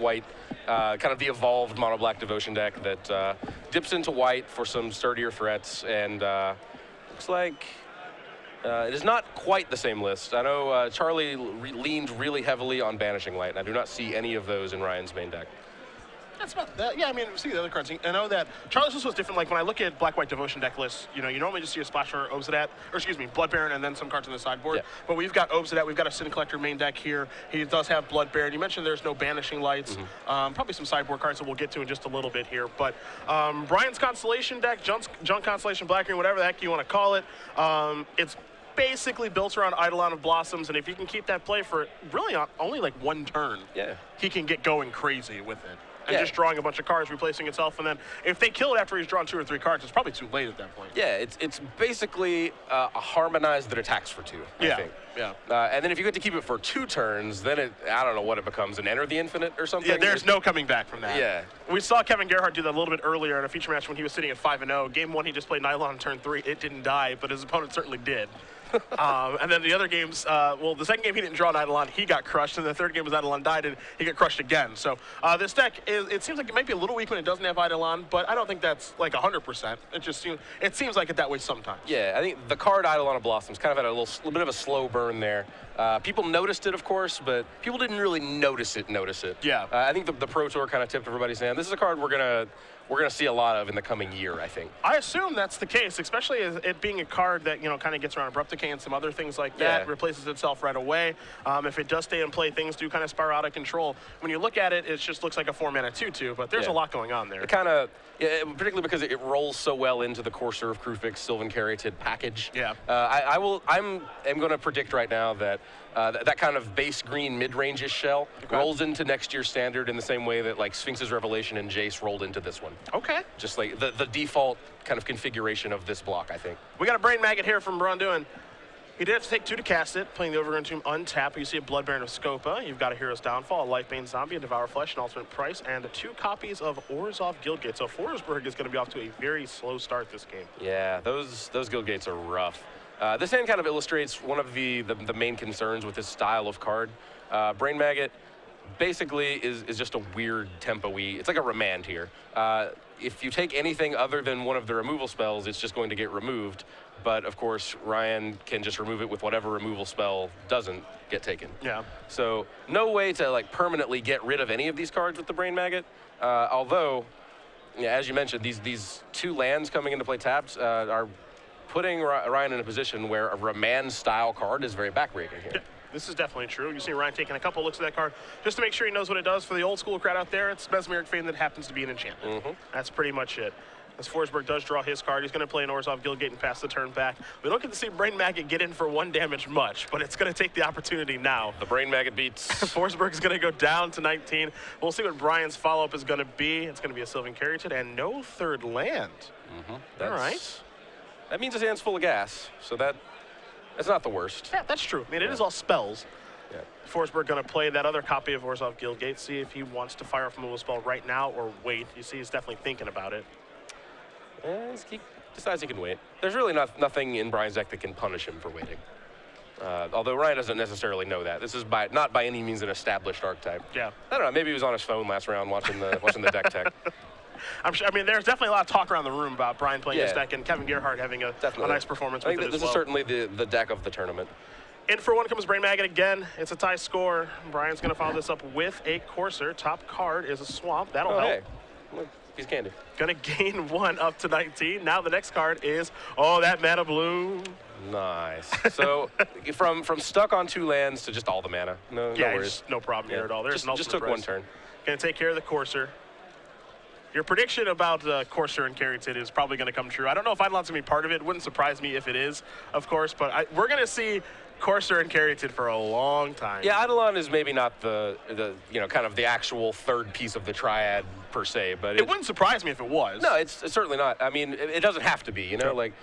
white, kind of the evolved mono black devotion deck that dips into white for some sturdier threats, and looks like it is not quite the same list. I know Charlie leaned really heavily on Banishing Light, and I do not see any of those in Ryan's main deck. That's about that. Yeah, I mean, see the other cards. I know that Charlie's list was different. Like when I look at black-white devotion deck lists, you normally just see a splash for Obsidat, or excuse me, Blood Baron, and then some cards on the sideboard. Yeah. But we've got Obsidat, we've got a Sin Collector main deck here. He does have Blood Baron. You mentioned there's no Banishing Lights. Probably some sideboard cards that we'll get to in just a little bit here. But Brian's Constellation deck, Junk Constellation, Black Green, whatever the heck you want to call it, it's basically built around Eidolon of Blossoms, and if you can keep that play for really only like one turn, he can get going crazy with it. And just drawing a bunch of cards, replacing itself, and then if they kill it after he's drawn 2 or 3 cards, it's probably too late at that point. Yeah, it's basically a harmonized that attacks for 2, I think. Yeah. And then if you get to keep it for 2 turns, then I don't know what it becomes, an Enter the Infinite or something? Yeah, there's no coming back from that. Yeah. We saw Kevin Gerhardt do that a little bit earlier in a feature match when he was sitting at 5-0. Game 1, he just played Nylon on turn 3. It didn't die, but his opponent certainly did. And then the other games, well, the second game he didn't draw an Eidolon, he got crushed, and the third game was Eidolon died, and he got crushed again. So this deck, it seems like it might be a little weak when it doesn't have Eidolon, but I don't think that's like 100%. It seems like it that way sometimes. Yeah, I think the card Eidolon of Blossoms kind of had a little bit of a slow burn there. People noticed it, of course, but people didn't really notice it. Yeah. I think the Pro Tour kind of tipped everybody's hand. This is a card we're gonna see a lot of in the coming year, I think. I assume that's the case, especially as it being a card that kind of gets around Abrupt Decay and some other things like that, replaces itself right away. If it does stay in play, things do kind of spiral out of control. When you look at it, it just looks like a 4-mana 2/2, but there's a lot going on there. It kind of, particularly because it rolls so well into the Courser of Krufix Sylvan Caryatid package. Yeah. I'm going to predict right now that that kind of base green mid-range-ish shell rolls into next year's standard in the same way that like Sphinx's Revelation and Jace rolled into this one. Okay. Just like the default kind of configuration of this block, I think. We got a Brain Maggot here from Braun-Duin. He did have to take 2 to cast it, playing the Overgrown Tomb untap. You see a Blood Baron of Scopa. You've got a Hero's Downfall, a Lifebane Zombie, a Devour Flesh, an Ultimate Price, and 2 copies of Orzhov Guildgate. So Forsburg is going to be off to a very slow start this game. Yeah, those Guildgates are rough. This hand kind of illustrates one of the main concerns with this style of card. Brain Maggot basically is just a weird tempo-y. It's like a remand here. If you take anything other than one of the removal spells, it's just going to get removed. But of course, Ryan can just remove it with whatever removal spell doesn't get taken. Yeah. So no way to like permanently get rid of any of these cards with the Brain Maggot. Although, as you mentioned, these 2 lands coming into play tapped are putting Ryan in a position where a remand style card is very backbreaking here. Yeah, this is definitely true. You see Ryan taking a couple looks at that card just to make sure he knows what it does. For the old school crowd out there, it's Mesmeric Fane that happens to be an enchantment. That's pretty much it. As Forsburg does draw his card, he's going to play an Orzhov Guildgate and pass the turn back. We don't get to see Brain Maggot get in for 1 damage much, but it's going to take the opportunity now. The Brain Maggot beats. Forsburg is going to go down to 19. We'll see what Brian's follow-up is going to be. It's going to be a Sylvan Caryatid and no 3rd land. All right. That means his hand's full of gas, so that's not the worst. Yeah, that's true. I mean, it is all spells. Yeah. Forsburg going to play that other copy of Orzhov Guildgate, see if he wants to fire off a removal spell right now or wait. You see he's definitely thinking about it. He decides he can wait. There's really nothing in Brian's deck that can punish him for waiting. Although Ryan doesn't necessarily know that. This is not by any means an established archetype. Yeah. I don't know, maybe he was on his phone last round watching the deck tech. I'm sure, I mean, there's definitely a lot of talk around the room about Brian playing this deck and Kevin Gerhardt having a nice performance with it as well. This is certainly the deck of the tournament. In for 1 comes Brain Maggot again. It's a tie score. Brian's going to follow this up with a Courser. Top card is a Swamp. That'll help. Hey. Look, he's candy. Going to gain 1 up to 19. Now the next card is, that mana blue. Nice. So from stuck on 2 lands to just all the mana. No worries. No problem here at all. There's just took 1 turn. Going to take care of the Courser. Your prediction about Courser and Caryatid is probably going to come true. I don't know if Eidolon's going to be part of it. Wouldn't surprise me if it is, of course. But we're going to see Courser and Caryatid for a long time. Yeah, Eidolon is maybe not the kind of the actual 3rd piece of the triad per se, but it wouldn't surprise me if it was. No, it's certainly not. I mean, it doesn't have to be. Like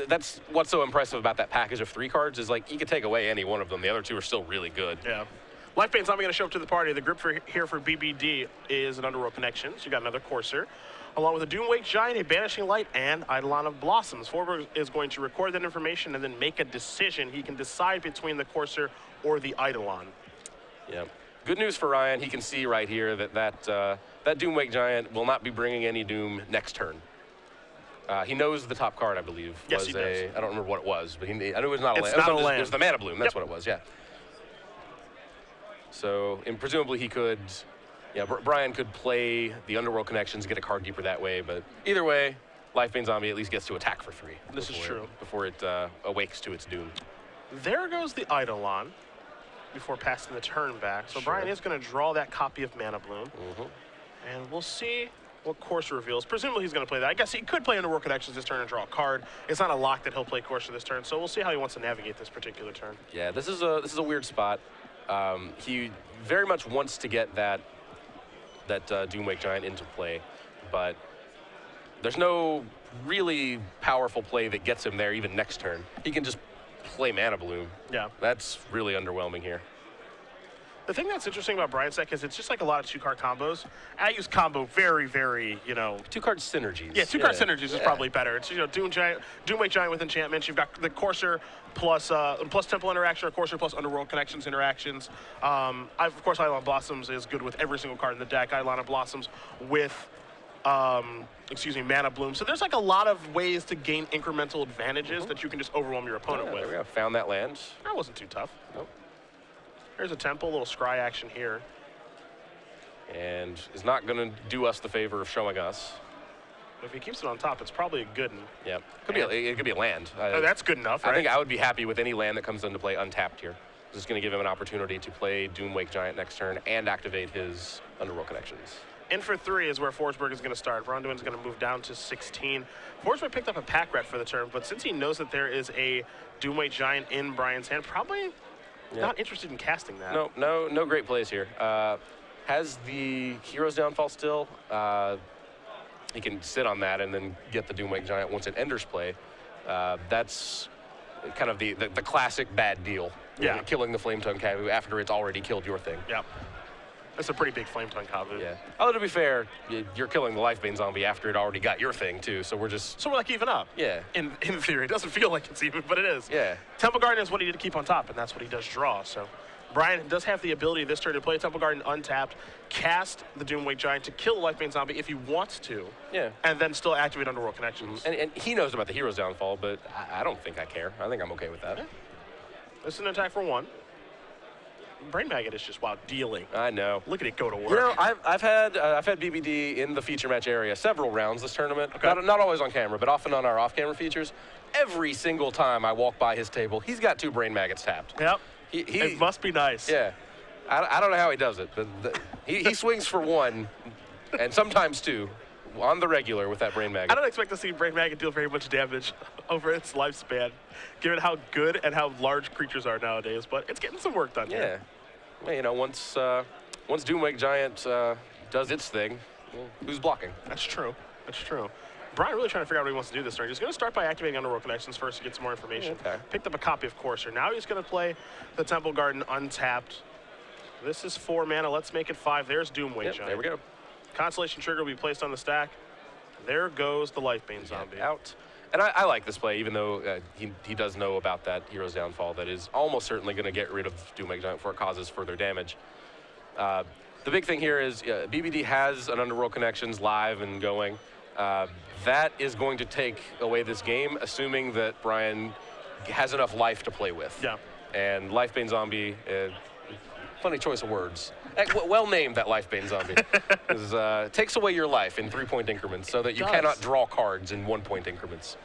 that's what's so impressive about that package of 3 cards is like you could take away any one of them. The other 2 are still really good. Yeah. Lifebane's not going to show up to the party. The group here for BBD is an Underworld Connections. You got another Courser, along with a Doomwake Giant, a Banishing Light, and Eidolon of Blossoms. Forsburg is going to record that information and then make a decision. He can decide between the Courser or the Eidolon. Yeah. Good news for Ryan, he can see right here that Doomwake Giant will not be bringing any Doom next turn. He knows the top card, I believe. Yes, he does. I don't remember what it was, but I knew it was not a land. It's not a land. It was the Mana Bloom, that's what it was, yeah. So, and presumably he could, Brian could play the Underworld Connections, get a card deeper that way, but either way, Lifebane Zombie at least gets to attack for 3. This is true. Before it awakes to its doom. There goes the Eidolon before passing the turn back. So Sure. Brian is going to draw that copy of Mana Bloom. And we'll see what Courser reveals. Presumably he's going to play that. I guess he could play Underworld Connections this turn and draw a card. It's not a lock that he'll play Courser this turn, so we'll see how he wants to navigate this particular turn. Yeah, this is a weird spot. He very much wants to get that Doomwake Giant into play, but there's no really powerful play that gets him there even next turn. He can just play Mana Bloom. Yeah. That's really underwhelming here. The thing that's interesting about Brian's deck is it's just like a lot of 2-card combos. I use combo very, very, 2-card synergies. Yeah, 2-card synergies is probably better. It's, Doomwake Giant with enchantments. You've got the Courser plus Temple interaction, or Courser plus Underworld Connections interactions. Of course, Eidolon Blossoms is good with every single card in the deck. Eidolon Blossoms with, Mana Bloom. So there's like a lot of ways to gain incremental advantages that you can just overwhelm your opponent with. There we go. Found that land. That wasn't too tough. Nope. There's a Temple, a little scry action here. And is not going to do us the favor of showing us. If he keeps it on top, it's probably a good one. Yeah, it could be a land. Oh, that's good enough, right? I think I would be happy with any land that comes into play untapped here. This is going to give him an opportunity to play Doomwake Giant next turn and activate his Underworld Connections. In for 3 is where Forsburg is going to start. Braun-Duin is going to move down to 16. Forsburg picked up a pack rat for the turn, but since he knows that there is a Doomwake Giant in Brian's hand, probably not interested in casting that. No great plays here. Has the Hero's Downfall still. He can sit on that and then get the Doomwake Giant once it enters play. That's kind of the classic bad deal. Yeah. Killing the Flame Tongue Kavu after it's already killed your thing. Yeah. That's a pretty big Flame Tongue Kavu. Yeah. Although to be fair, you're killing the Lifebane Zombie after it already got your thing too, so we're like even up. Yeah. In theory. It doesn't feel like it's even, but it is. Yeah. Temple Garden is what he did to keep on top, and that's what he does draw, so. Brian does have the ability this turn to play Temple Garden untapped, cast the Doomwake Giant to kill the Lifebane Zombie if he wants to. Yeah. And then still activate Underworld Connections. And he knows about the Hero's Downfall, but I don't think I care. I think I'm okay with that. Yeah. This is an attack for 1. Brain Maggot is just, dealing. I know. Look at it go to work. I've had BBD in the feature match area several rounds this tournament. Okay. Not always on camera, but often on our off-camera features. Every single time I walk by his table, he's got 2 Brain Maggots tapped. Yep. It must be nice. Yeah. I don't know how he does it, but he swings for 1 and sometimes 2 on the regular with that Brain Maggot. I don't expect to see Brain Maggot deal very much damage over its lifespan, given how good and how large creatures are nowadays, but it's getting some work done here. Well, once Doomwake Giant does its thing, who's blocking? That's true. Brian really trying to figure out what he wants to do this turn. He's going to start by activating Underworld Connections first to get some more information. Okay. Picked up a copy of Courser. Now he's going to play the Temple Garden untapped. This is 4 mana. Let's make it 5. There's Doomwake Giant. There we go. Constellation Trigger will be placed on the stack. There goes the Lifebane Zombie. Out. And I like this play, even though he does know about that Hero's Downfall that is almost certainly going to get rid of Doomwake Giant before it causes further damage. The big thing here is BBD has an Underworld Connections live and going. That is going to take away this game, assuming that Brian has enough life to play with. Yeah. And Lifebane Zombie, funny choice of words. Well named, that Lifebane Zombie. Takes away your life in 3-point increments so that you cannot draw cards in 1-point increments.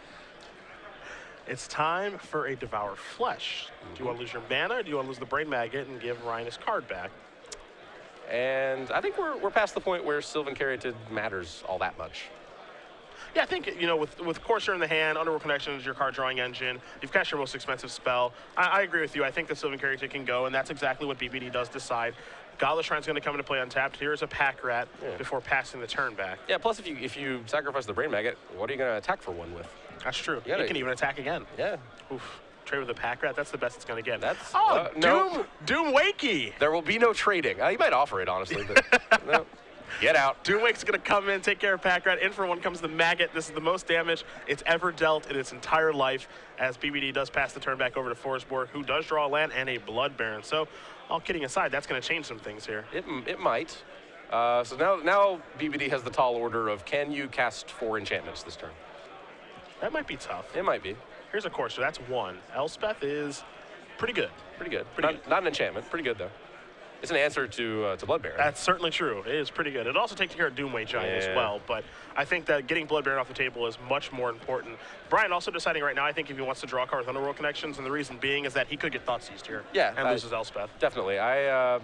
It's time for a Devour Flesh. Do you want to lose your mana, or do you want to lose the Brain Maggot and give Ryan his card back? And I think we're past the point where Sylvan Caryatid matters all that much. Yeah, I think, with Courser in the hand, Underworld Connection is your card drawing engine. You've cast your most expensive spell. I agree with you. I think the Sylvan Caryatid can go, and that's exactly what BBD does decide. Godless Shrine's going to come into play untapped. Here's a pack rat before passing the turn back. Yeah, plus if you sacrifice the Brain Maggot, what are you going to attack for 1 with? That's true. You can even attack again. Yeah. Oof. Trade with a pack rat, that's the best it's going to get. That's Doomwakey. There will be no trading. He might offer it, honestly, but no. Get out. Doomwake's going to come in, take care of Pack Rat. In for one comes the Maggot. This is the most damage it's ever dealt in its entire life, as BBD does pass the turn back over to Forsburg, who does draw a land and a Blood Baron. So, all kidding aside, that's going to change some things here. It might. So now BBD has the tall order of, can you cast 4 enchantments this turn? That might be tough. It might be. Here's a Courser. That's 1. Elspeth is pretty good. Pretty good. Not an enchantment. Pretty good, though. It's an answer to Blood Baron. That's certainly true. It is pretty good. It also takes care of Doomwake Giant as well, but I think that getting Blood Baron off the table is much more important. Brian also deciding right now, I think if he wants to draw a card with Underworld Connections, and the reason being is that he could get Thoughtseize here and loses Elspeth. Definitely. I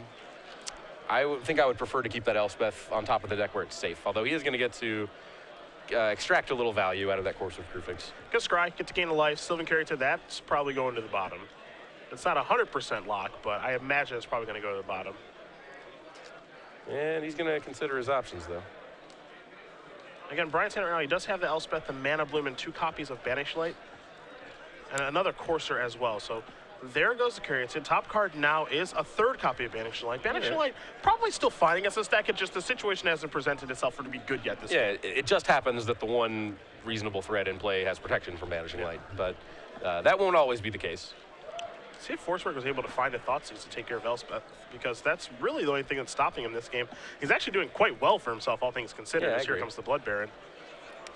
think I would prefer to keep that Elspeth on top of the deck where it's safe, although he is going to get to extract a little value out of that Course of Crufix. Good scry, get to gain a life. Sylvan Charioteer, that's probably going to the bottom. It's not 100% lock, but I imagine it's probably going to go to the bottom. And he's going to consider his options, though. Again, Brian's hand right now, he does have the Elspeth, the Mana Bloom, and 2 copies of Banish Light, and another Courser as well. So there goes the Charioteer. Top card now is a 3rd copy of Banish Light. Banish Light probably still fine against this deck. It's just the situation hasn't presented itself for it to be good yet this game. It just happens that the one reasonable threat in play has protection from Banishing Light, but that won't always be the case. See if Forsburg was able to find a Thoughtseize to take care of Elspeth, because that's really the only thing that's stopping him this game. He's actually doing quite well for himself, all things considered, as here comes the Blood Baron.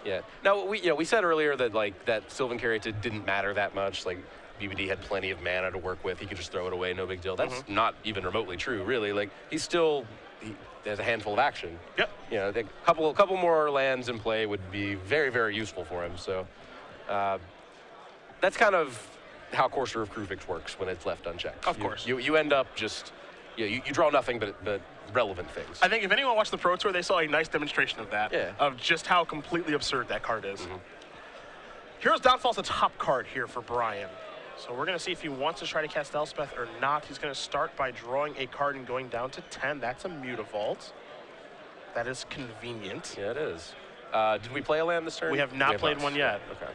Yeah. Now, we said earlier that, that Sylvan Charioteer didn't matter that much. Like, BBD had plenty of mana to work with. He could just throw it away, no big deal. That's not even remotely true, really. Like, he has a handful of action. Yep. You know, a couple more lands in play would be very, very useful for him. So, that's kind of how Courser of Crufix works when it's left unchecked. Of course. You end up just, you draw nothing but relevant things. I think if anyone watched the Pro Tour, they saw a nice demonstration of that, Yeah. of just how completely absurd that card is. Hero's Downfall's the top card here for Brian. So we're going to see if he wants to try to cast Elspeth or not. He's going to start by drawing a card and going down to 10. That's a Mutavault. That is convenient. Yeah, it is. Did we play a land this turn? We have not played one yet. Okay.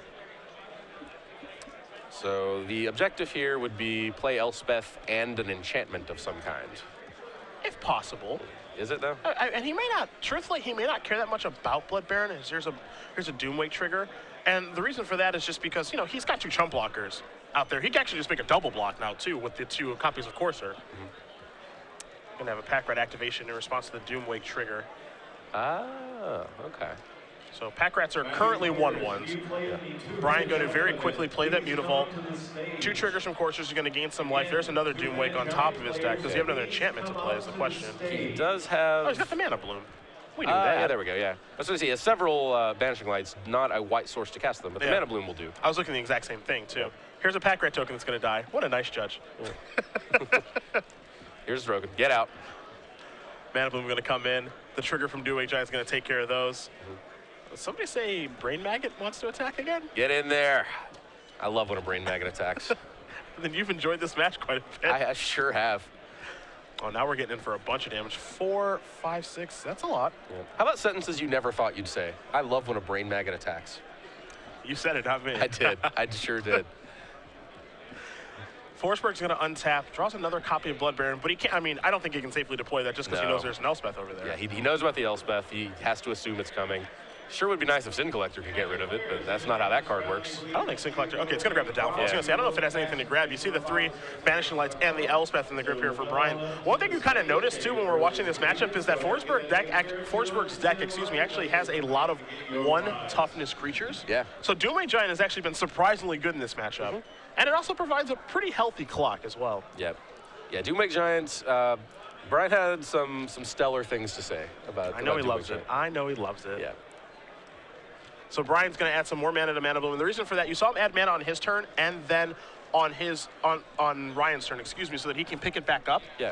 So the objective here would be play Elspeth and an enchantment of some kind. If possible. Is it, though? And he may not, truthfully, he may not care that much about Blood Baron. Here's a Doomwake trigger. And the reason for that is just because, he's got 2 chump blockers out there. He can actually just make a double block now, too, with the 2 copies of Courser. Gonna have a Pack Rat activation in response to the Doomwake trigger. Ah, okay. So Pack Rats are currently 1/1s. Brian going to very quickly play that Mutavault. 2 triggers from Coursers are going to gain some life. There's another Doomwake on top of his deck. Does he have another enchantment to play is the question. He does have... Oh, he's got the Mana Bloom. We knew that. Yeah, there we go, yeah. I was going to say, he has several Banishing Lights, not a white source to cast them, but the Mana Bloom will do. I was looking at the exact same thing, too. Here's a Pack Rat token that's going to die. What a nice judge. Here's Drogon. Get out. Mana Bloom going to come in. The trigger from Doomwake Giant is going to take care of those. Somebody say Brain Maggot wants to attack again? Get in there. I love when a Brain Maggot attacks. Then you've enjoyed this match quite a bit. I sure have. Oh, now we're getting in for a bunch of damage. 4, 5, 6. That's a lot. Yeah. How about sentences you never thought you'd say? I love when a Brain Maggot attacks. You said it, not me. I did. I sure did. Forsburg's going to untap, draws another copy of Blood Baron, but he can't, I don't think he can safely deploy that just because he knows there's an Elspeth over there. Yeah, he knows about the Elspeth. He has to assume it's coming. Sure would be nice if Sin Collector could get rid of it, but that's not how that card works. I don't think Sin Collector... Okay, it's going to grab the Downfall. I was going to say, I don't know if it has anything to grab. You see the 3 Banishing Lights and the Elspeth in the grip here for Brian. One thing you kind of noticed, too, when we're watching this matchup is that Forsburg's deck actually has a lot of 1 toughness creatures. Yeah. So Doomwake Giant has actually been surprisingly good in this matchup. And it also provides a pretty healthy clock as well. Yep. Yeah, Doomwake Giants... Brian had some stellar things to say about I know he loves it. I know he loves it. Yeah. So Brian's going to add some more mana to Mana Bloom. And the reason for that, you saw him add mana on his turn and then on Ryan's turn, so that he can pick it back up. Yeah.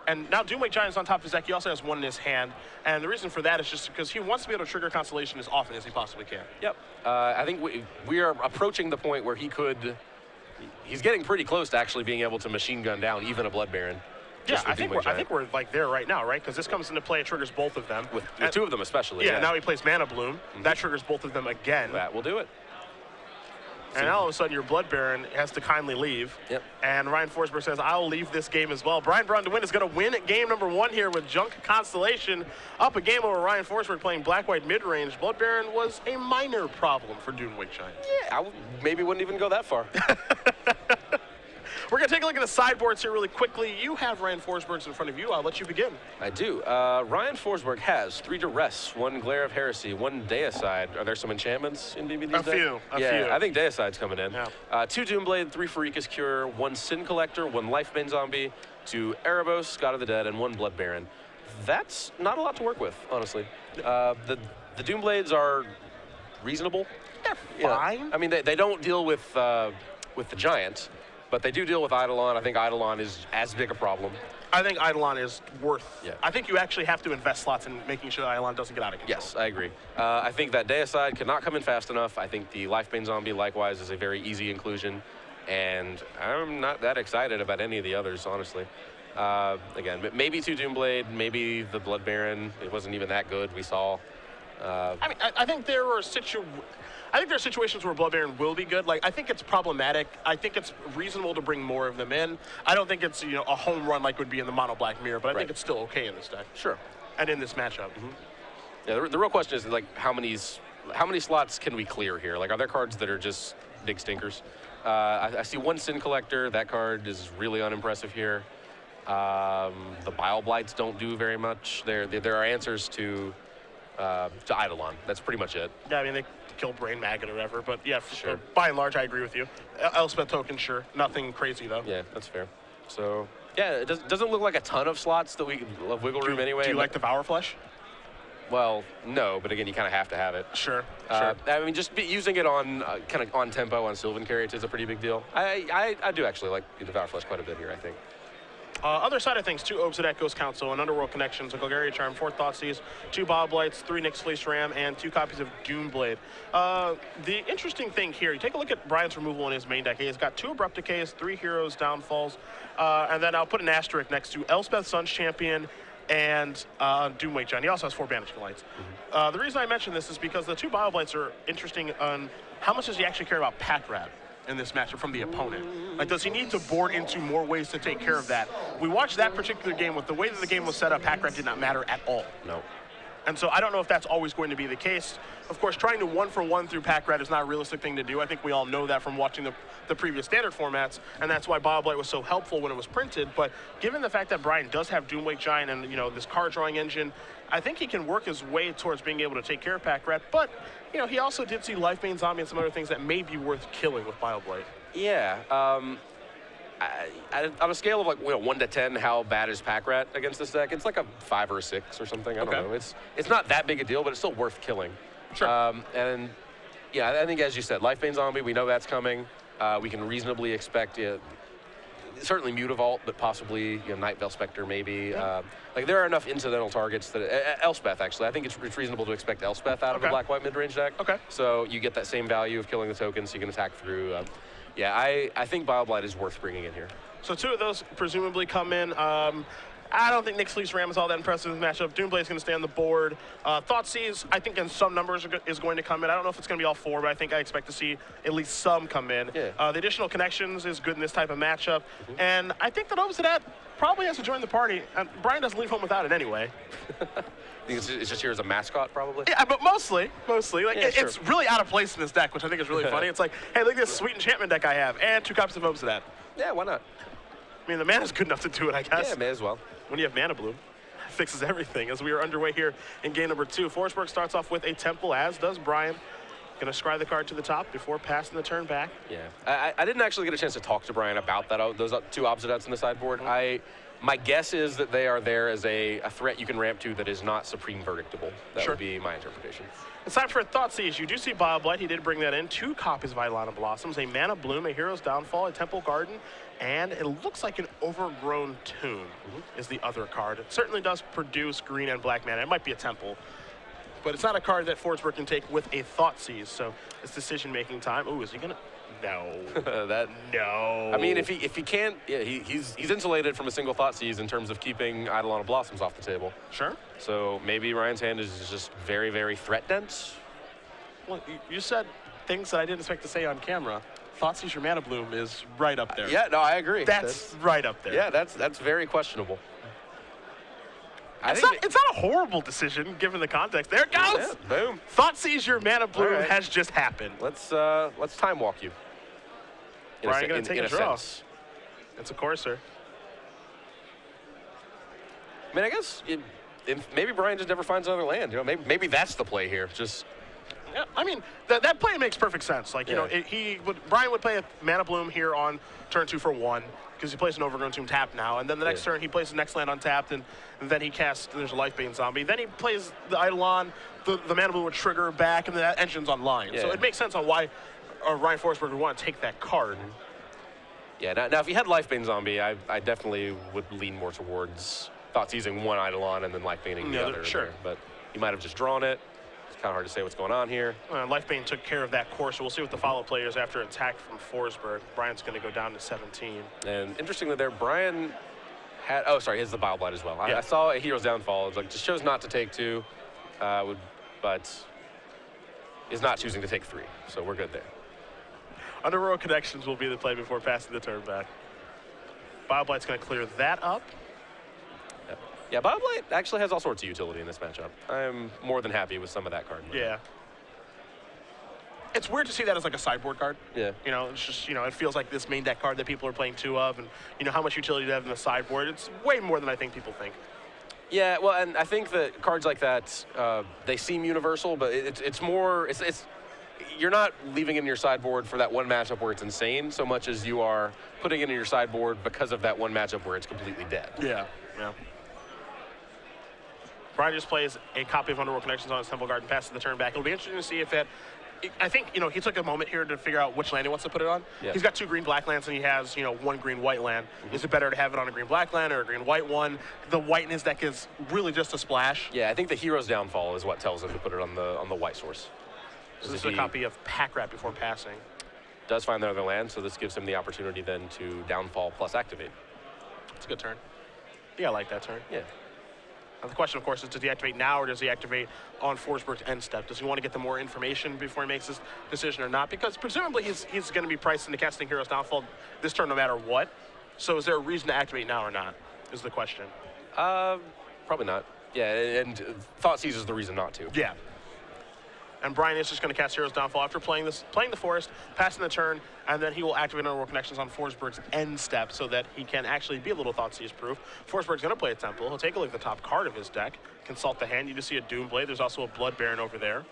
And now Doomwake Giant's on top of his deck. He also has 1 in his hand. And the reason for that is just because he wants to be able to trigger Constellation as often as he possibly can. Yep. I think we are approaching the point where he's getting pretty close to actually being able to machine gun down even a Blood Baron. Yeah, I think we're like there right now, right? Because this comes into play, it triggers both of them. With 2 of them especially. Yeah, now he plays Mana Bloom. That triggers both of them again. That will do it. And now all of a sudden your Blood Baron has to kindly leave. Yep. And Ryan Forsburg says, I'll leave this game as well. Braun-Duin is going to win at game number 1 here with Junk Constellation up a game over Ryan Forsburg playing Black-White mid-range. Blood Baron was a minor problem for Doomwake Giant. Yeah, maybe wouldn't even go that far. We're going to take a look at the sideboards here really quickly. You have Ryan Forsberg's in front of you. I'll let you begin. I do. Ryan Forsburg has 3 Duress, 1 Glare of Heresy, 1 Deicide. Are there some enchantments in BB these days? A few. I think Deicide's coming in. Yeah. 2 Doomblade, 3 Pharika's Cure, 1 Sin Collector, 1 Lifebane Zombie, 2 Erebos, God of the Dead, and 1 Blood Baron. That's not a lot to work with, honestly. The Doomblades are reasonable. They're fine. Yeah. I mean, they don't deal with the Giant, but they do deal with Eidolon. I think Eidolon is as big a problem. I think Eidolon is worth. Yeah. I think you actually have to invest slots in making sure that Eidolon doesn't get out of control. Yes, I agree. I think that Deicide could not come in fast enough. I think the Lifebane Zombie, likewise, is a very easy inclusion. And I'm not that excited about any of the others, honestly. Again, maybe 2 Doomblade, maybe the Blood Baron. It wasn't even that good, we saw. I mean, I think there are situations where Blood Baron will be good. Like, I think it's problematic. I think it's reasonable to bring more of them in. I don't think it's, a home run like would be in the Mono Black Mirror, but I think it's still okay in this deck. Sure. And in this matchup. Yeah, the real question is, like, how many slots can we clear here? Like, are there cards that are just big stinkers? I see 1 Sin Collector. That card is really unimpressive here. The Bile Blights don't do very much. There are answers to Eidolon. That's pretty much it. Yeah, I mean, they kill Brain Maggot or whatever, but yeah, Sure. By and large, I agree with you. Elspeth token, sure. Nothing crazy, though. Yeah, that's fair. So, yeah, it doesn't look like a ton of slots that we love wiggle room anyway. Do you like Devour Flesh? Well, no, but again, you kind of have to have it. Sure. I mean, just using it on kind of on tempo on Sylvan Carrots is a pretty big deal. I do actually like the Devour Flesh quite a bit here, I think. Other side of things, 2 Orbs of Echo's Council, an Underworld Connections, a Golgari Charm, 4 Thoughtseize, 2 Bob Blights, 3 Nyx Fleece Ram, and 2 copies of Doomblade. The interesting thing here, you take a look at Brian's removal in his main deck. He's got 2 Abrupt Decays, 3 Heroes Downfalls, and then I'll put an asterisk next to Elspeth Sun's Champion and Doomwake Giant. He also has 4 Banishing Lights. The reason I mention this is because the 2 Bio Blights are interesting on how much does he actually care about Pack Rat in this matchup from the opponent. Like, does he need to board into more ways to take care of that? We watched that particular game with the way that the game was set up, Pack Rat did not matter at all. No. And so I don't know if that's always going to be the case. Of course, trying to 1-for-1 through Pack Rat is not a realistic thing to do. I think we all know that from watching the previous standard formats, and that's why BioBlight was so helpful when it was printed. But given the fact that Brian does have Doomwake Giant and this card drawing engine, I think he can work his way towards being able to take care of Pack Rat. But he also did see Lifebane Zombie and some other things that may be worth killing with BioBlight. Yeah. On a scale of 1 to 10, how bad is Pack Rat against this deck? It's like a 5 or a 6 or something. I don't know. It's not that big a deal, but it's still worth killing. Sure. And yeah, I think as you said, Lifebane Zombie, we know that's coming. We can reasonably expect certainly Mutavault, but possibly Night Veil Spectre maybe. Yeah. There are enough incidental targets that Elspeth actually. I think it's reasonable to expect Elspeth out of a Black-White mid-range deck. Okay. So you get that same value of killing the tokens, so you can attack through. Yeah, I think BioBlight is worth bringing in here. So 2 of those presumably come in. I don't think Nyx Fleece Ram is all that impressive in this matchup. Doomblade's going to stay on the board. Thoughtseize, I think in some numbers is going to come in. I don't know if it's going to be all 4, but I expect to see at least some come in. Yeah. The additional connections is good in this type of matchup. And I think that opposite that probably has to join the party. Brian doesn't leave home without it anyway. It's just here as a mascot, probably? Yeah, but mostly. It's Sure. really out of place in this deck, which I think is really funny. It's like, hey, look at this sweet enchantment deck I have, and 2 copies of Orbs of that. Yeah, why not? I mean, the mana's good enough to do it, I guess. Yeah, may as well. When you have Mana Bloom, it fixes everything. As we are underway here in game number 2, Forsburg starts off with a Temple, as does Brian. Going to scry the card to the top before passing the turn back. Yeah, I didn't actually get a chance to talk to Brian about those 2 Obsidettes in the sideboard. My guess is that they are there as a threat you can ramp to that is not Supreme Verdictable. That would be my interpretation. It's time for a Thoughtseize. You do see BioBlight. He did bring that in. 2 copies of Eidolon Blossoms, a Mana Bloom, a Hero's Downfall, a Temple Garden, and it looks like an Overgrown Tomb is the other card. It certainly does produce green and black mana. It might be a Temple, but it's not a card that Forsburg can take with a Thoughtseize, so it's decision-making time. Ooh, is he going to... No. No. I mean, if he can't, yeah, he's insulated from a single Thoughtseize in terms of keeping Eidolon of Blossoms off the table. Sure. So maybe Ryan's hand is just very, very threat dense. Well, you said things that I didn't expect to say on camera. Thoughtseize your Mana Bloom is right up there. Yeah, no, I agree. That's right up there. Yeah, that's very questionable. It's not a horrible decision given the context. There it goes. Yeah, boom. Thoughtseizure your Mana Bloom Right. has just happened. Let's time walk you. Brian going to take a draw. Sense. It's a courser. I mean, I guess maybe Brian just never finds another land. You know, maybe that's the play here. Just Yeah, I mean, that play makes perfect sense. Like, you know, Brian would play a Mana Bloom here on turn 2 for 1, because he plays an Overgrown Tomb tapped now, and then the next turn he plays the next land untapped, and then he casts, there's a Lifebane Zombie. Then he plays the Eidolon, the Mana Bloom would trigger back, and then that engine's online. Yeah. So it makes sense on why Ryan Forsburg would want to take that card. yeah. Now if he had Lifebane Zombie, I definitely would lean more towards Thoughtseizing one Eidolon and then Lifebaning the other. Sure. There. But he might have just drawn it. It's kind of hard to say what's going on here. Lifebane took care of that course, so we'll see what the follow-up play is after attack from Forsburg. Brian's going to go down to 17. And interestingly there, Brian had, he has the Bile Blight as well. Yeah. I saw a Hero's Downfall. It's like, just chose not to take 2, but is not choosing to take 3. So we're good there. Underworld Connections will be the play before passing the turn back. Bile Blight's going to clear that up. Yeah, Bile Blight actually has all sorts of utility in this matchup. I'm more than happy with some of that card. Yeah. It's weird to see that as like a sideboard card. Yeah. You know, it's just, you know, it feels like this main deck card that people are playing 2 of, and, you know, how much utility they have in the sideboard. It's way more than I think people think. Yeah, well, and I think that cards like that, they seem universal, but it's more, you're not leaving it in your sideboard for that one matchup where it's insane so much as you are putting it in your sideboard because of that one matchup where it's completely dead. Yeah. Brian just plays a copy of Underworld Connections on his Temple Garden, passes the turn back. It'll be interesting to see if I think, you know, he took a moment here to figure out which land he wants to put it on. Yeah. He's got 2 green-black lands, and he has, you know, 1 green-white land. Is it better to have it on a green-black land or a green-white one? The white in his deck is really just a splash. Yeah, I think the Hero's Downfall is what tells him to put it on the white source. So this is a copy of Pack Rat before passing. Does find the other land, so this gives him the opportunity then to Downfall plus activate. It's a good turn. Yeah, I like that turn. Yeah. Now the question, of course, is does he activate now or does he activate on Forsburg's end step? Does he want to get the more information before he makes this decision or not? Because presumably he's going to be priced into casting Hero's Downfall this turn no matter what. So is there a reason to activate now or not is the question. Probably not. Yeah, and Thoughtseize is the reason not to. Yeah. And Brian is just going to cast Hero's Downfall after playing the forest, passing the turn, and then he will activate Underworld Connections on Forsburg's end step so that he can actually be a little Thoughtseize proof. Forsburg's going to play a Temple. He'll take a look at the top card of his deck, consult the hand. You just see a Doomblade. There's also a Blood Baron over there.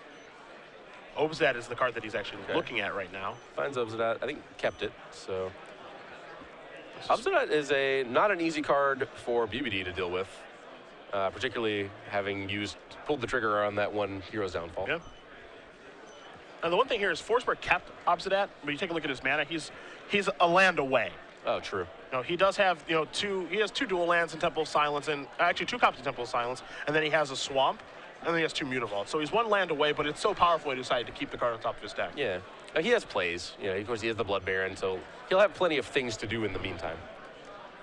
Obzad is the card that he's actually looking at right now. Finds Obzad. I think kept it, so. Obzad is not an easy card for BBD to deal with, particularly having pulled the trigger on that one Hero's Downfall. Yeah. And the one thing here is Forsburg kept Obsidat. When you take a look at his mana, he's a land away. Oh, true. You know, he does have, you know, he has 2 dual lands in Temple of Silence, and actually 2 copies of Temple of Silence, and then he has a Swamp, and then he has 2 Mutavaults. So he's 1 land away, but it's so powerful he decided to keep the card on top of his deck. Yeah. He has plays. You know, of course, he has the Blood Baron, so he'll have plenty of things to do in the meantime.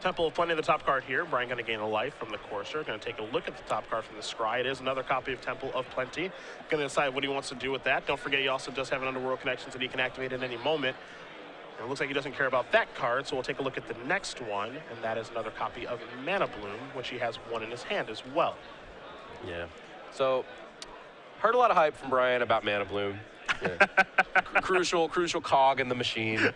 Temple of Plenty, the top card here. Brian going to gain a life from the Courser. Going to take a look at the top card from the Scry. It is another copy of Temple of Plenty. Going to decide what he wants to do with that. Don't forget he also does have an Underworld Connections that he can activate at any moment. And it looks like he doesn't care about that card, so we'll take a look at the next one, and that is another copy of Mana Bloom, which he has 1 in his hand as well. Yeah. So, heard a lot of hype from Brian about Mana Bloom. Yeah. crucial cog in the machine.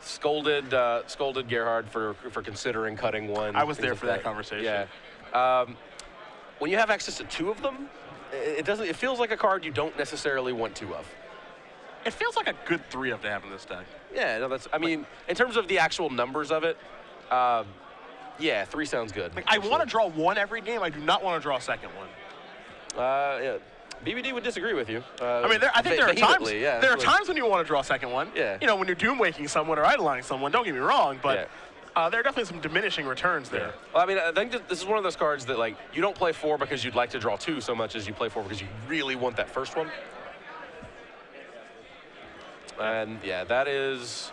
Scolded Gerhard for considering cutting 1. I was there for that conversation. Yeah. When you have access to 2 of them, it feels like a card you don't necessarily want 2 of. It feels like a good 3 of to have in this deck. Yeah, no, I mean, in terms of the actual numbers of it, yeah, 3 sounds good. Like, I want to draw 1 every game. I do not want to draw a second one. Yeah. BBD would disagree with you. I mean, I think there are times. Yeah, there are times when you want to draw a second one. Yeah. You know, when you're Doomwaking someone or idolizing someone. Don't get me wrong, but there are definitely some diminishing returns there. Yeah. Well, I mean, I think this is one of those cards that, like, you don't play 4 because you'd like to draw 2 so much as you play 4 because you really want that first one. And yeah, that is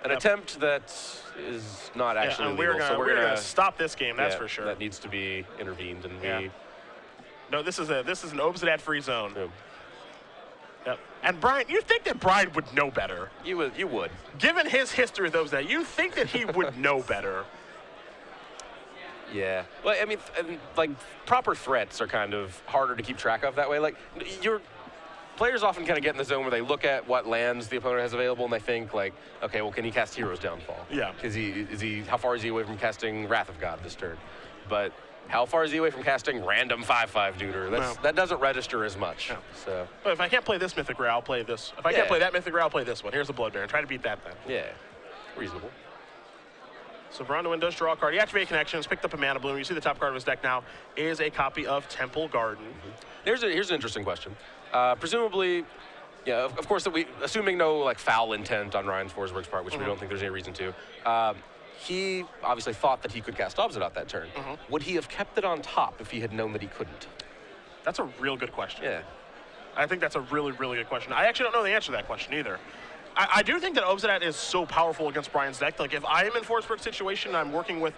an attempt that is not actually legal. And we're gonna stop this game. That's for sure. That needs to be intervened, and we. No, this is an Obsidat free zone. Yeah. Yep. And Brian, you think that Brian would know better. You would. Given his history with those, you think that he would know better. Yeah. Well, I mean, like, proper threats are kind of harder to keep track of that way. Like, your players often kind of get in the zone where they look at what lands the opponent has available and they think, like, okay, well, can he cast Hero's Downfall? Yeah. How far is he away from casting Wrath of God this turn? But how far is he away from casting random 5/5 Duder? That doesn't register as much. No. So. But if I can't play this Mythic Rare, I'll play this. If I can't play that Mythic Rare, I'll play this one. Here's the Blood Baron. Try to beat that then. Yeah. Reasonable. So Braun-Duin does draw a card. He activated Connections, picked up a Mana Bloom. You see the top card of his deck now is a copy of Temple Garden. Here's an interesting question. Presumably, yeah, of course, assuming no like foul intent on Ryan Forsburg's part, which we don't think there's any reason to. He obviously thought that he could cast Obsidian that turn. Would he have kept it on top if he had known that he couldn't? That's a real good question. Yeah. I think that's a really, really good question. I actually don't know the answer to that question either. I do think that Obsidian is so powerful against Brian's deck. Like, if I am in Forsburg's situation and I'm working with,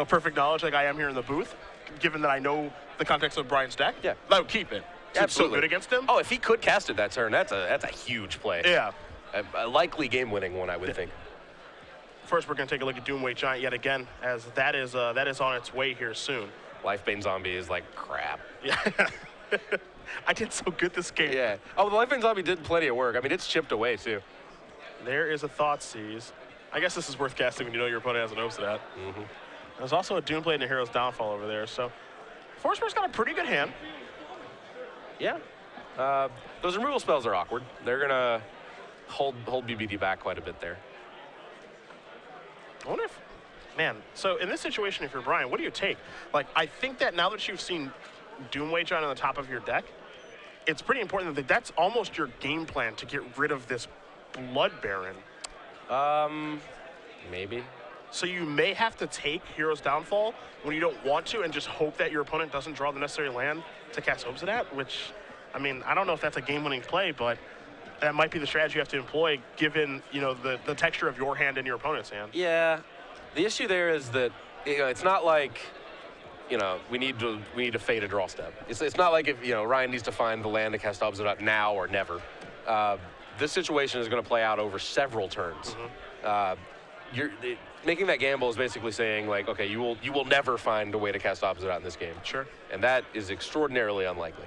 perfect knowledge like I am here in the booth, given that I know the context of Brian's deck, I would keep it. It's so good against him. Oh, if he could cast it that turn, that's a huge play. Yeah. A likely game-winning one, I would think. First, we're going to take a look at Doomwake Giant yet again, as that is on its way here soon. Lifebane Zombie is like crap. Yeah. I did so good this game. Yeah. Oh, the Lifebane Zombie did plenty of work. I mean, it's chipped away, too. There is a Thoughtseize. I guess this is worth casting when you know your opponent has an Obsidian. There's also a Doomblade and a Hero's Downfall over there, so Forsburg's got a pretty good hand. Yeah. Those removal spells are awkward. They're going to hold BBD back quite a bit there. I wonder if, man, so in this situation, if you're Brian, what do you take? Like, I think that now that you've seen Doomwake Giant on the top of your deck, it's pretty important that that's almost your game plan to get rid of this Blood Baron. Maybe. So you may have to take Hero's Downfall when you don't want to and just hope that your opponent doesn't draw the necessary land to cast Obsidian, which, I mean, I don't know if that's a game-winning play, but that might be the strategy you have to employ given, the texture of your hand and your opponent's hand. Yeah. The issue there is that, it's not like, we need to fade a draw step. It's not like if, Ryan needs to find the land to cast Obsidian now or never. This situation is going to play out over several turns. Making that gamble is basically saying, like, okay, you will never find a way to cast Obsidian in this game. Sure. And that is extraordinarily unlikely.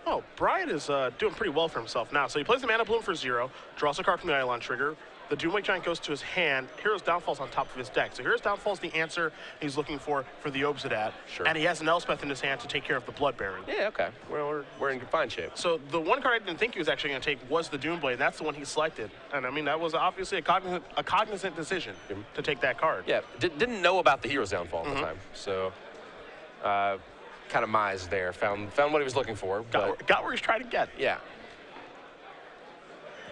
Oh, Brian is doing pretty well for himself now. So he plays the Mana Bloom for 0, draws a card from the Eidolon trigger. The Doomwake Giant goes to his hand. Hero's Downfall's on top of his deck. So Hero's Downfall's the answer he's looking for the Obsidian. Sure. And he has an Elspeth in his hand to take care of the Blood Baron. Yeah, okay. We're in fine shape. So the one card I didn't think he was actually going to take was the Doomblade. That's the one he selected. And I mean, that was obviously a cognizant decision to take that card. Yeah, didn't know about the Hero's Downfall at the time. So kind of mised there. Found what he was looking for. Got where he's trying to get. Yeah.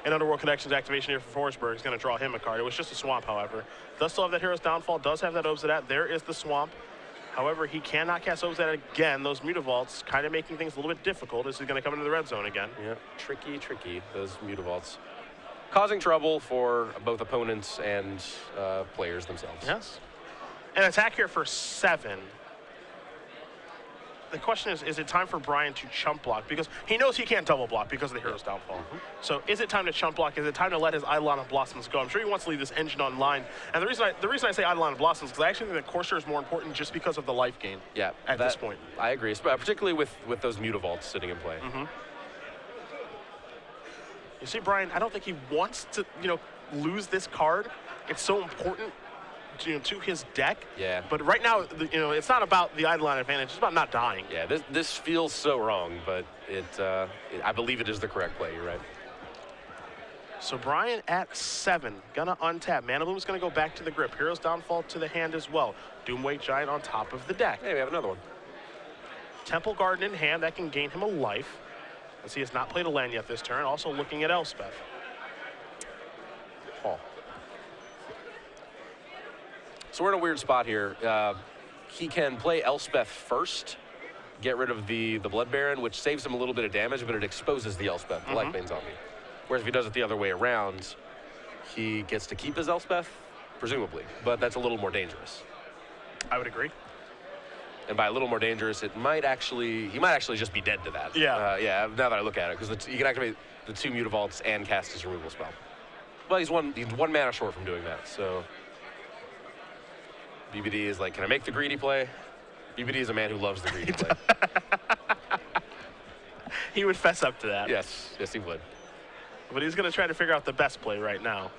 And Underworld Connections activation here for Forsburg is going to draw him a card. It was just a Swamp, however. Does still have that Hero's Downfall, does have that Obsidian. There is the Swamp. However, he cannot cast Obsidian again. Those Mutavaults kind of making things a little bit difficult as he's going to come into the red zone again. Yeah, tricky, those Mutavaults. Causing trouble for both opponents and players themselves. Yes. An attack here for 7. The question is it time for Brian to chump block? Because he knows he can't double block because of the Hero's Downfall. So is it time to chump block? Is it time to let his Eidolon of Blossoms go? I'm sure he wants to leave this engine online. And the reason I say Eidolon of Blossoms is because I actually think that Corsair is more important just because of the life gain. Yeah, at this point. I agree, particularly with those Mutavaults sitting in play. You see, Brian, I don't think he wants to, lose this card. It's so important to his deck. Yeah. But right now, it's not about the Eidolon advantage. It's about not dying. Yeah, this feels so wrong, but I believe it is the correct play. You're right. So Brian at 7, gonna untap. Mana Bloom's gonna go back to the grip. Hero's Downfall to the hand as well. Doomwake Giant on top of the deck. Hey, we have another one. Temple Garden in hand, that can gain him a life, as he has not played a land yet this turn. Also looking at Elspeth. So we're in a weird spot here. He can play Elspeth first, get rid of the Blood Baron, which saves him a little bit of damage, but it exposes the Elspeth, the Lifebane Zombie. Whereas if he does it the other way around, he gets to keep his Elspeth, presumably, but that's a little more dangerous. I would agree. And by a little more dangerous, he might actually just be dead to that. Yeah. Now that I look at it, because you can activate the 2 Mutavaults and cast his removal spell. Well, he's one mana short from doing that. So BBD is like, can I make the greedy play? BBD is a man who loves the greedy play. He would fess up to that. Yes, he would. But he's going to try to figure out the best play right now.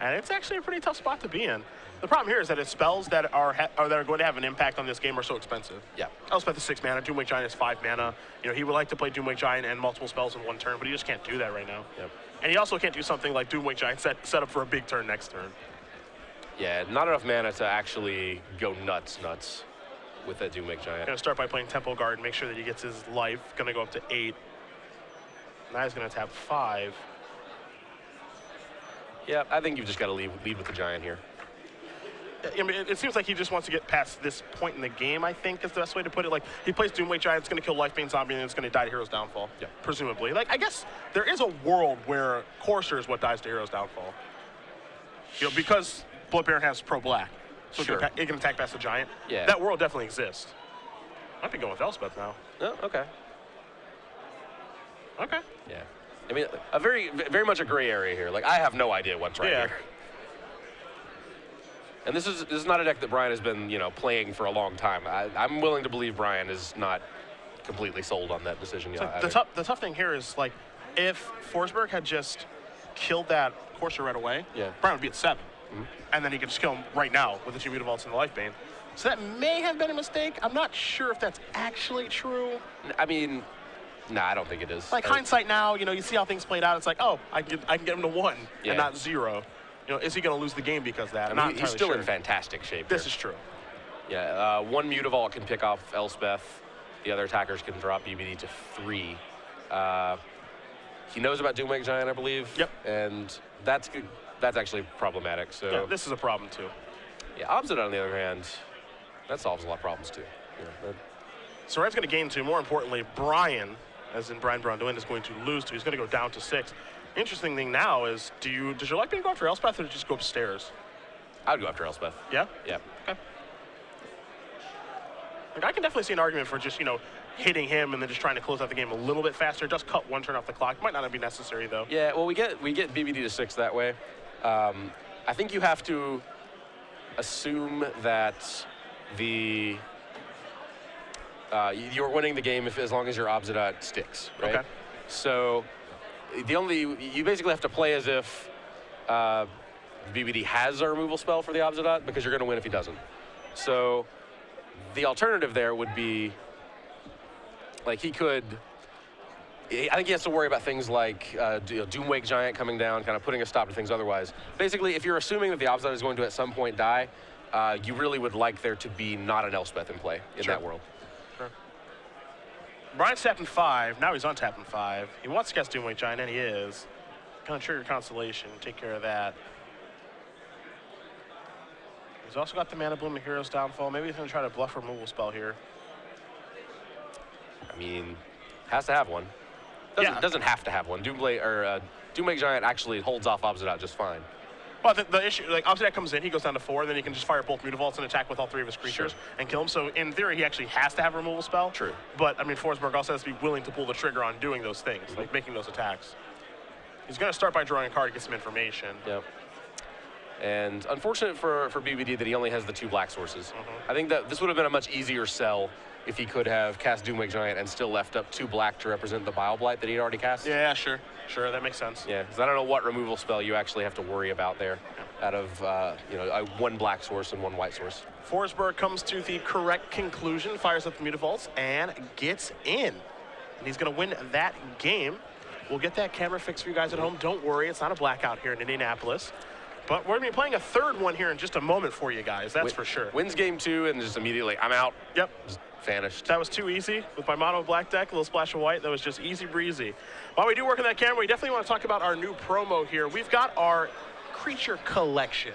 And it's actually a pretty tough spot to be in. The problem here is that his spells that are going to have an impact on this game are so expensive. Yeah. Elspeth is 6 mana. Doomwake Giant is 5 mana. You know, he would like to play Doomwake Giant and multiple spells in one turn, but he just can't do that right now. Yep. And he also can't do something like Doomwake Giant set up for a big turn next turn. Yeah, not enough mana to actually go nuts with that Doomwake Giant. Going to start by playing Temple Guard, make sure that he gets his life. Going to go up to 8. Now he's going to tap 5. Yeah, I think you've just got to lead with the Giant here. I mean, it seems like he just wants to get past this point in the game, I think, is the best way to put it. Like, he plays Doomwake Giant, it's going to kill Lifebane Zombie, and it's going to die to Hero's Downfall, presumably. Like, I guess there is a world where Courser is what dies to Hero's Downfall. You know, because Blood Baron has pro-black, so it can attack past the Giant. Yeah. That world definitely exists. Might be going with Elspeth now. Oh, okay. Okay. Yeah. I mean, a very much a gray area here. Like, I have no idea what's right here. And this is not a deck that Brian has been, playing for a long time. I'm willing to believe Brian is not completely sold on that decision yet. Like the tough thing here is, like, if Forsburg had just killed that Courser right away, Brian would be at 7. Mm-hmm. And then he could just kill him right now with the 2 Mutavaults and the Lifebane. So that may have been a mistake. I'm not sure if that's actually true. I mean, nah, I don't think it is. Like, hindsight now, you see how things played out. It's like, oh, I can get him to 1 and not 0. Is he going to lose the game because of that? I mean, he's still in fantastic shape. This is true. Yeah, 1 Mutavault can pick off Elspeth. The other attackers can drop BBD to 3. He knows about Doomwake Giant, I believe. Yep. And that's good. That's actually problematic. So yeah, this is a problem too. Yeah, Obsidian, on the other hand, that solves a lot of problems too. So Red's going to gain 2. More importantly, Brian, as in Brian Braun-Duin, is going to lose 2. He's going to go down to 6. Interesting thing now is, does your Lifebane go after Elspeth or just go upstairs? I would go after Elspeth. Yeah? Yeah. Okay. Like, I can definitely see an argument for just, hitting him and then just trying to close out the game a little bit faster. Just cut 1 turn off the clock. Might not be necessary, though. Yeah, well, we get BBD to 6 that way. I think you have to assume that you're winning the game as long as your Obsidian sticks, right? Okay. So you basically have to play as if BBD has a removal spell for the Obsidian, because you're going to win if he doesn't. So the alternative there would be, like, I think he has to worry about things like Doomwake Giant coming down, kind of putting a stop to things otherwise. Basically, if you're assuming that the Obsidian is going to at some point die, you really would like there to be not an Elspeth in play in that world. Sure. Brian's tapping 5. Now he's untapping 5. He wants to cast Doomwake Giant, and he is. Going to trigger Constellation, take care of that. He's also got the Mana Bloom and Hero's Downfall. Maybe he's going to try to bluff a removal spell here. I mean, has to have one. Doesn't have to have one. Doomwake Giant actually holds off Obsidian just fine. Well, the issue, like, Obsidian comes in, he goes down to 4, then he can just fire both Mutavaults and attack with all 3 of his creatures and kill him. So in theory, he actually has to have a removal spell. True. But I mean, Forsburg also has to be willing to pull the trigger on doing those things, like making those attacks. He's going to start by drawing a card to get some information. Yep. And unfortunate for BBD that he only has the 2 black sources. I think that this would have been a much easier sell if he could have cast Doomwake Giant and still left up 2 black to represent the Bile Blight that he'd already cast. Yeah, sure, that makes sense. Yeah, because I don't know what removal spell you actually have to worry about there out of, 1 black source and 1 white source. Forsburg comes to the correct conclusion, fires up the Mutavaults, and gets in. And he's going to win that game. We'll get that camera fixed for you guys at home. Don't worry, it's not a blackout here in Indianapolis. But we're going to be playing a 3rd one here in just a moment for you guys, that's for sure. Wins game 2 and just immediately, I'm out. Yep. Just vanished. That was too easy. With my mono black deck, a little splash of white, that was just easy breezy. While we do work on that camera, we definitely want to talk about our new promo here. We've got our creature collection.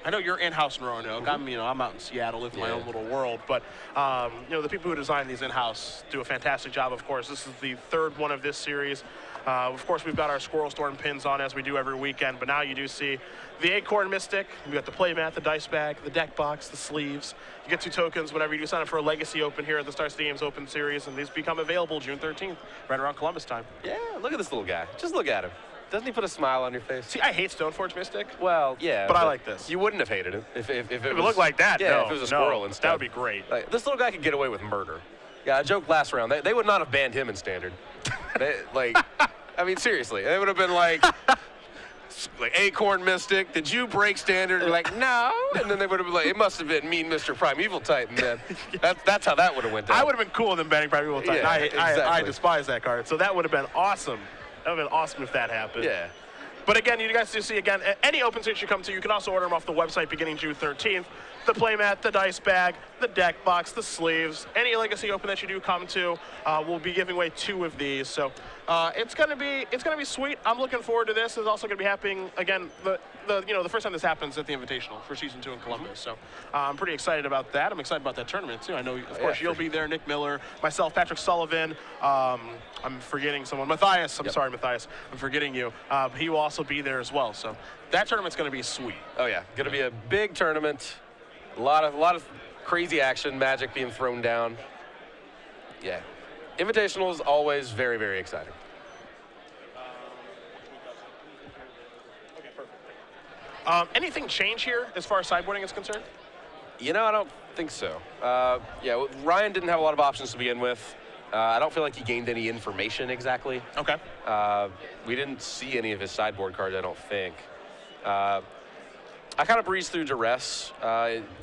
I know you're in-house in Roanoke. I'm out in Seattle, live in my own little world. But the people who design these in-house do a fantastic job. Of course, this is the third one of this series. Of course, we've got our Squirrel Storm pins on as we do every weekend. But now you do see the Acorn Mystic. We got the playmat, the dice bag, the deck box, the sleeves. You get 2 tokens whenever you do sign up for a Legacy Open here at the Star City Games Open Series, and these become available June 13th, right around Columbus time. Yeah, look at this little guy. Just look at him. Doesn't he put a smile on your face? See, I hate Stoneforge Mystic. Well, yeah. But I like this. You wouldn't have hated it if it looked like that. Yeah, No, if it was a squirrel no, instead. that would be great. Like, this little guy could get away with murder. Yeah, I joked last round. They would not have banned him in Standard. I mean, seriously. They would have been like Acorn Mystic, did you break Standard? You're like, no. And then they would have been like, it must have been mean Mr. Primeval Titan then. That's how that would have went down. I would have been cool with them banning Primeval Titan. Yeah, I exactly. despise that card. So that would have been awesome. That would have been awesome if that happened. Yeah. But again, you guys do see, again, any open series you come to, you can also order them off the website beginning June 13th. The playmat, the dice bag, the deck box, the sleeves, any Legacy Open that you do come to, we'll be giving away 2 of these. So it's gonna be sweet. I'm looking forward to this. It's also gonna be happening again. The first time this happens at the Invitational for season 2 in Columbus. So I'm pretty excited about that. I'm excited about that tournament too. I know, of course, you'll be there. Nick Miller, myself, Patrick Sullivan. I'm forgetting someone. Matthias. I'm sorry, Matthias. I'm forgetting you. He will also be there as well. So that tournament's gonna be sweet. Oh yeah, gonna be a big tournament. A lot of crazy action, Magic being thrown down. Yeah. Invitational is always very, very exciting. Okay, perfect. Anything change here as far as sideboarding is concerned? I don't think so. Ryan didn't have a lot of options to begin with. I don't feel like he gained any information exactly. Okay. We didn't see any of his sideboard cards, I don't think. I kind of breezed through Duress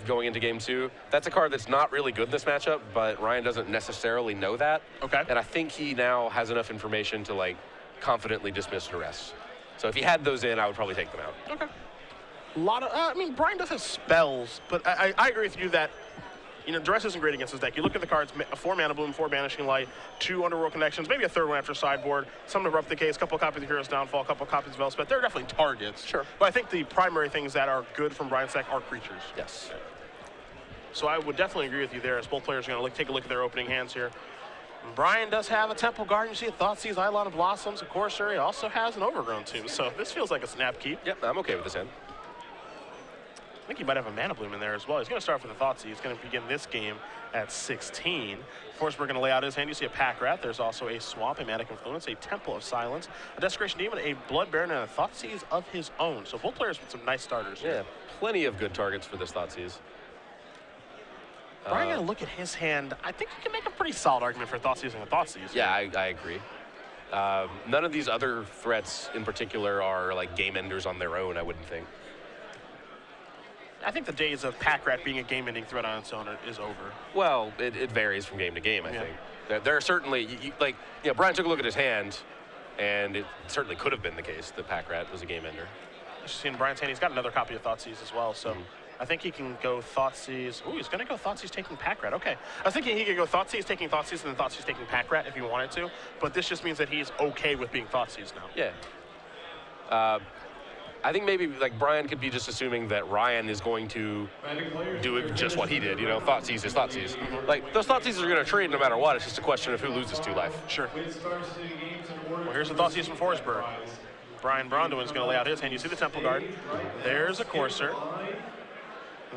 going into game 2. That's a card that's not really good in this matchup, but Ryan doesn't necessarily know that. Okay. And I think he now has enough information to confidently dismiss Duress. So if he had those in, I would probably take them out. Okay. A lot of, Brian does have spells, but I agree with you that, Duress isn't great against this deck. You look at the cards, 4 Mana Bloom, 4 Banishing Light, 2 Underworld Connections, maybe a third one after sideboard, some Abrupt Decay, a couple copies of Hero's Downfall, a couple copies of Elspeth. They're definitely targets. Sure. But I think the primary things that are good from Brian's deck are creatures. Yes. So I would definitely agree with you there, as both players are going to take a look at their opening hands here. And Brian does have a Temple Garden. You see a Thoughtseize, Eidolon of Blossoms, of course, he also has an Overgrown Tomb. So this feels like a snap keep. Yep, I'm okay with this hand. I think he might have a Mana Bloom in there as well. He's going to start with a Thoughtseize. He's going to begin this game at 16. Forsburg going to lay out his hand. You see a Pack Rat. There's also a Swamp, a Manic Influence, a Temple of Silence, a Desecration Demon, a Blood Baron, and a Thoughtseize of his own. So both players with some nice starters here. Yeah, plenty of good targets for this Thoughtseize. Brian, going to look at his hand. I think you can make a pretty solid argument for Thoughtseizing a Thoughtseize. Yeah, I agree. None of these other threats in particular are game enders on their own, I wouldn't think. I think the days of Pack Rat being a game-ending threat on its own is over. Well, it varies from game to game, I think. There are certainly, Brian took a look at his hand, and it certainly could have been the case that Pack Rat was a game ender. Just seeing Brian's hand, he's got another copy of Thoughtseize as well, so I think he can go Thoughtseize. Ooh, he's going to go Thoughtseize taking Pack Rat. Okay. I was thinking he could go Thoughtseize taking Thoughtseize and then Thoughtseize taking Pack Rat if he wanted to, but this just means that he's okay with being Thoughtseize now. Yeah. I think maybe Brian could be just assuming that Ryan is going to do it just what he did. Thoughtseize is Thoughtseize. Those Thoughtseizes are going to trade no matter what. It's just a question of who loses 2 life. Sure. Well, here's the Thoughtseize from Forsburg. Brian Braun-Duin is going to lay out his hand. You see the Temple Guard. There's a Courser.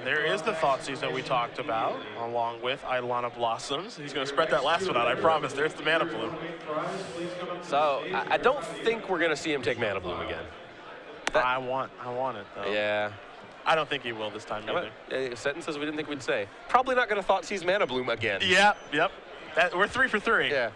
There is the Thoughtseize that we talked about, along with Eidolon of Blossoms. He's going to spread that last one out, I promise. There's the Mana Bloom. So I don't think we're going to see him take Mana Bloom again. I want it, though. Yeah. I don't think he will this time either. Sentences we didn't think we'd say. Probably not going to Thoughtseize Mana Bloom again. Yep. We're 3 for 3. Yeah.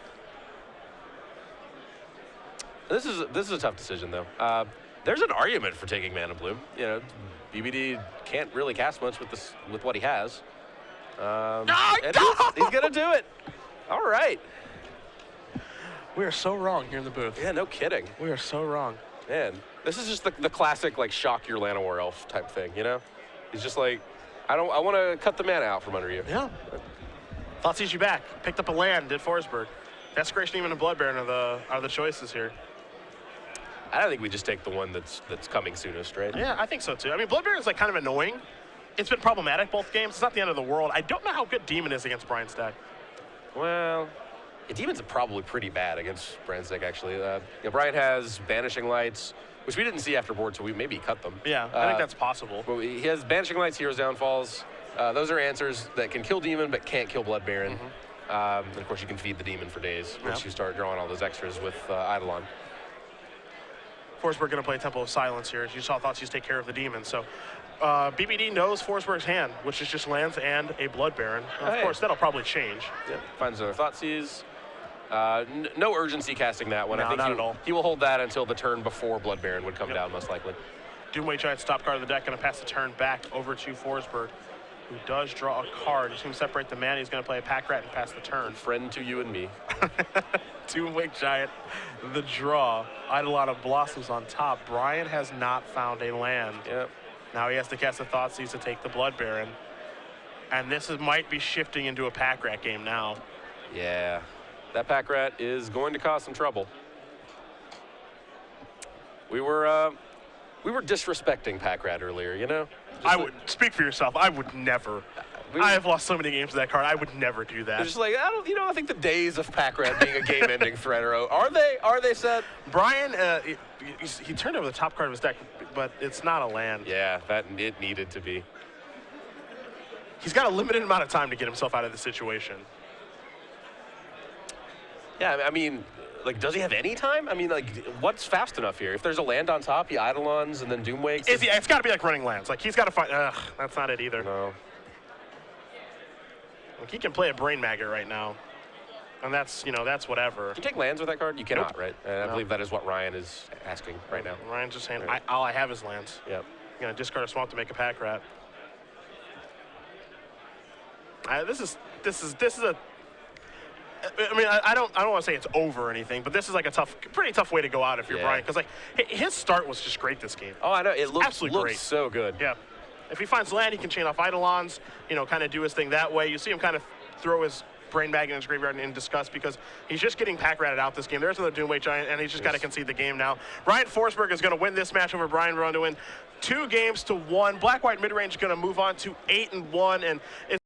This is a tough decision, though. There's an argument for taking Mana Bloom. BBD can't really cast much with what he has. No, he's going to do it. All right. We are so wrong here in the booth. Yeah, no kidding. We are so wrong. Man, this is just the classic shock your Llanowar elf type thing, He's just I want to cut the mana out from under you. Yeah. Thoughtseize you back. Picked up a land, did Forsburg. Desecration Demon and Blood Baron are the choices here. I don't think we just take the one that's coming soonest, right? Yeah, I think so too. I mean, Blood Baron is like kind of annoying. It's been problematic both games. It's not the end of the world. I don't know how good Demon is against Brian's deck. Well, yeah, Demon's probably pretty bad against Brian's deck, actually. Brian has Banishing Lights, which we didn't see after board, so we maybe cut them. Yeah, I think that's possible. But he has Banishing Lights, Hero's Downfalls. Those are answers that can kill Demon but can't kill Blood Baron. And of course, you can feed the Demon for days once you start drawing all those extras with Eidolon. Forsburg going to play Temple of Silence here. You saw Thoughtseize take care of the Demon. So BBD knows Forsburg's hand, which is just lands and a Blood Baron. Of course, that'll probably change. Yeah, finds another Thoughtseize. No urgency casting that one. No, I think not at all. He will hold that until the turn before Blood Baron would come down, most likely. Doomwake Giant's top card of the deck, going to pass the turn back over to Forsburg, who does draw a card. He's going to separate the mana. He's going to play a Pack Rat and pass the turn. Friend to you and me. Doomwake Giant, the draw. Eidolon of Blossoms on top. Brian has not found a land. Yep. Now he has to cast a Thoughtseize to take the Blood Baron. And this might be shifting into a Pack Rat game now. Yeah. That Pack Rat is going to cause some trouble. We were disrespecting Pack Rat earlier, you know? I would speak for yourself. I would never. I have lost so many games to that card. I would never do that. It's just like, I think the days of Pack Rat being a game-ending threat are they set? Brian, he turned over the top card of his deck, but it's not a land. Yeah, it needed to be. He's got a limited amount of time to get himself out of the situation. Yeah, I mean, like, does he have any time? I mean, like, what's fast enough here? If there's a land on top, he Eidolons and then Doomwakes. It's got to be like running lands. Like, he's got to find. That's not it either. No. Like, he can play a Brain Maggot right now, and that's whatever. Can you take lands with that card? You cannot, Nope. right? And I believe that is what Ryan is asking right now. Ryan's just saying, Right. all I have is lands. Yep. I'm gonna discard a swamp to make a Pack Rat. This is a. I mean, I don't want to say it's over or anything, but this is like a pretty tough way to go out if you're Brian, because like his start was just great this game. Oh, I know. It looks great. So good. Yeah. If he finds land, he can chain off Eidolons, kind of do his thing that way. You see him kind of throw his Brain Maggot in his graveyard in disgust because he's just getting Pack Ratted out this game. There's another Doomwake Giant, and he's just got to concede the game now. Ryan Forsburg is going to win this match over Brian Braun-Duin 2-1. Black-White mid-range is going to move on to 8-1, and it's